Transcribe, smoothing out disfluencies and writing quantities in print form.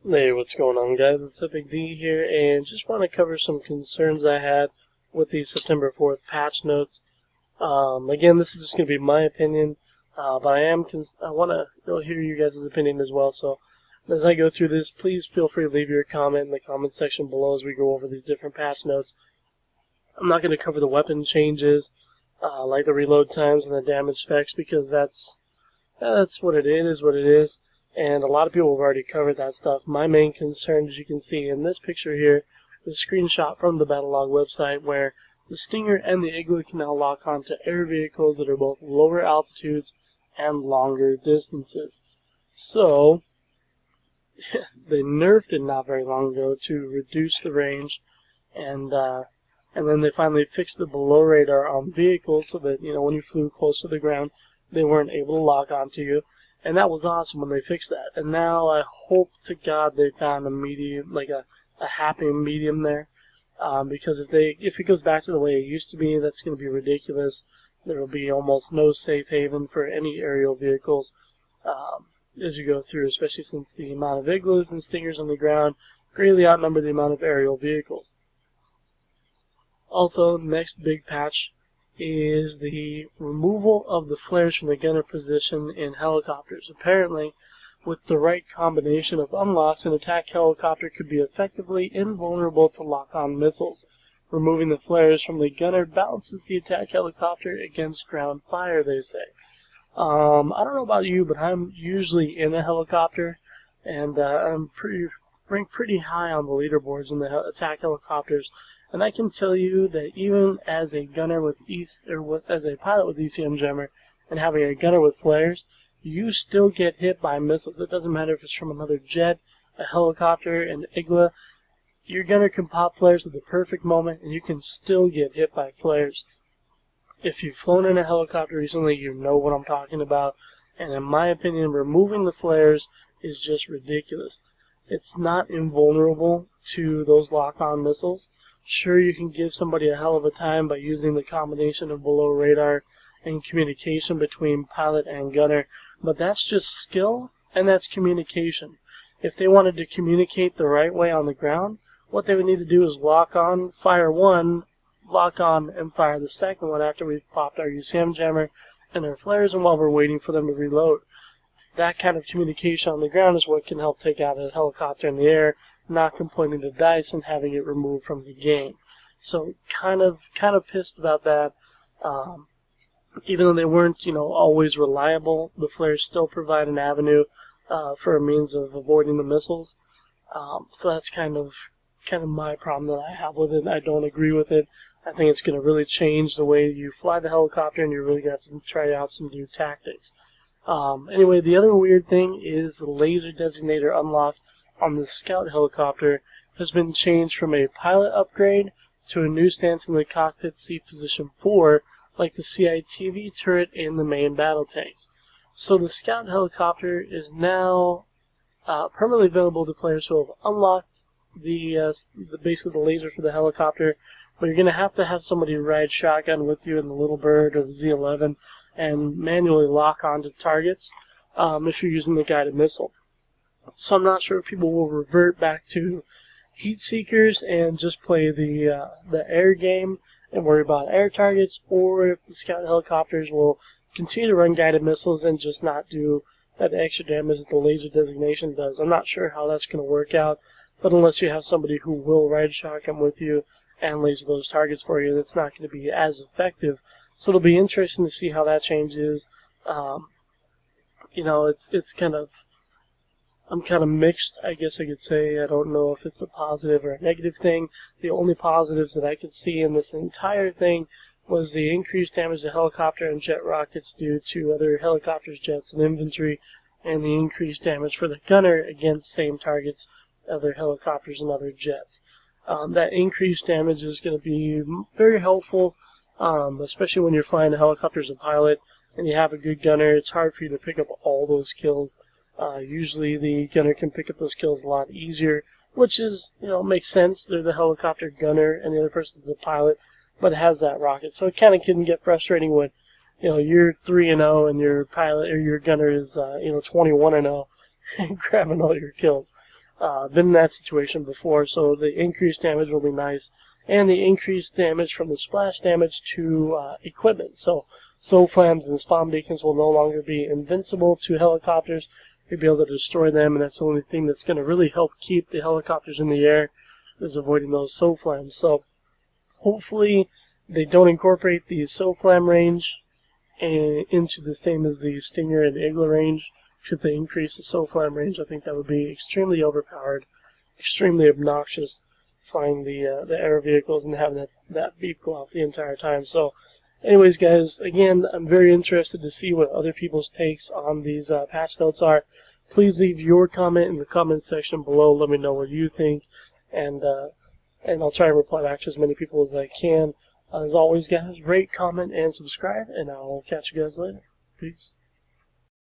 Hey, what's going on, guys? It's Epic D here, and just want to cover some concerns I had with the September 4th patch notes. Again, this is just going to be my opinion, but I want to hear you guys' opinion as well. So, as I go through this, please feel free to leave your comment in the comment section below as we go over these different patch notes. I'm not going to cover the weapon changes, like the reload times and the damage specs, because that's what it is, what it is. And a lot of people have already covered that stuff. My main concern, as you can see in this picture here, is a screenshot from the battlelog website where the Stinger and the Igla can now lock onto air vehicles that are both lower altitudes and longer distances. So, they nerfed it not very long ago to reduce the range, and then they finally fixed the below radar on vehicles so that, when you flew close to the ground, they weren't able to lock onto you. And that was awesome when they fixed that. And now I hope to God they found a medium, like a happy medium there. Because if it goes back to the way it used to be, that's going to be ridiculous. There will be almost no safe haven for any aerial vehicles as you go through, especially since the amount of iglas and stingers on the ground greatly outnumber the amount of aerial vehicles. Also, next big patch is the removal of the flares from the gunner position in helicopters. Apparently, with the right combination of unlocks, an attack helicopter could be effectively invulnerable to lock-on missiles. Removing the flares from the gunner balances the attack helicopter against ground fire, they say. I don't know about you, but I'm usually in a helicopter, and I'm ranked pretty high on the leaderboards in the attack helicopters. And I can tell you that even as a gunner with as a pilot with ECM jammer and having a gunner with flares, you still get hit by missiles. It doesn't matter if it's from another jet, a helicopter, an igla. Your gunner can pop flares at the perfect moment, and you can still get hit by flares. If you've flown in a helicopter recently, you know what I'm talking about. And in my opinion, removing the flares is just ridiculous. It's not invulnerable to those lock-on missiles. Sure, you can give somebody a hell of a time by using the combination of below radar and communication between pilot and gunner, but that's just skill and that's communication. If they wanted to communicate the right way on the ground, what they would need to do is lock on, fire one, lock on, and fire the second one after we've popped our UCM jammer and our flares and while we're waiting for them to reload. That kind of communication on the ground is what can help take out a helicopter in the air, not complaining to DICE and having it removed from the game. So kind of pissed about that. Even though they weren't, always reliable, the flares still provide an avenue for a means of avoiding the missiles. So that's kind of my problem that I have with it. I don't agree with it. I think it's going to really change the way you fly the helicopter, and you're really going to have to try out some new tactics. Anyway, the other weird thing is the laser designator unlock on the scout helicopter has been changed from a pilot upgrade to a new stance in the cockpit seat position 4, like the CITV turret in the main battle tanks. So the scout helicopter is now permanently available to players who have unlocked basically the laser for the helicopter, but you're going to have somebody ride shotgun with you in the Little Bird or the Z11 and manually lock onto targets if you're using the guided missile. So I'm not sure if people will revert back to heat seekers and just play the air game and worry about air targets, or if the scout helicopters will continue to run guided missiles and just not do that extra damage that the laser designation does. I'm not sure how that's going to work out, but unless you have somebody who will ride shotgun with you and laser those targets for you, that's not going to be as effective. So it'll be interesting to see how that changes. I'm kind of mixed, I guess I could say. I don't know if it's a positive or a negative thing. The only positives that I could see in this entire thing was the increased damage to helicopter and jet rockets due to other helicopters, jets, and infantry, and the increased damage for the gunner against same targets, other helicopters and other jets. That increased damage is going to be very helpful, especially when you're flying a helicopter as a pilot and you have a good gunner. It's hard for you to pick up all those kills. Usually the gunner can pick up those kills a lot easier, which is, makes sense. They're the helicopter gunner and the other person's the pilot, but it has that rocket. So it kind of can get frustrating when, you're 3-0 and your pilot or your gunner is, 21-0 and grabbing all your kills. been in that situation before, so the increased damage will be nice, and the increased damage from the splash damage to equipment. So SOFLAMs and spawn beacons will no longer be invincible to helicopters. You'll be able to destroy them, and that's the only thing that's going to really help keep the helicopters in the air is avoiding those SOFLAMs. So hopefully they don't incorporate the SOFLAM range into the same as the Stinger and the Igla range. If they increase the SOFLAM range, I think that would be extremely overpowered, extremely obnoxious, flying the air vehicles and having that beep go off the entire time. So anyways, guys, again, I'm very interested to see what other people's takes on these patch notes are. Please leave your comment in the comment section below. Let me know what you think, and I'll try and reply back to as many people as I can. As always, guys, rate, comment, and subscribe, and I'll catch you guys later. Peace.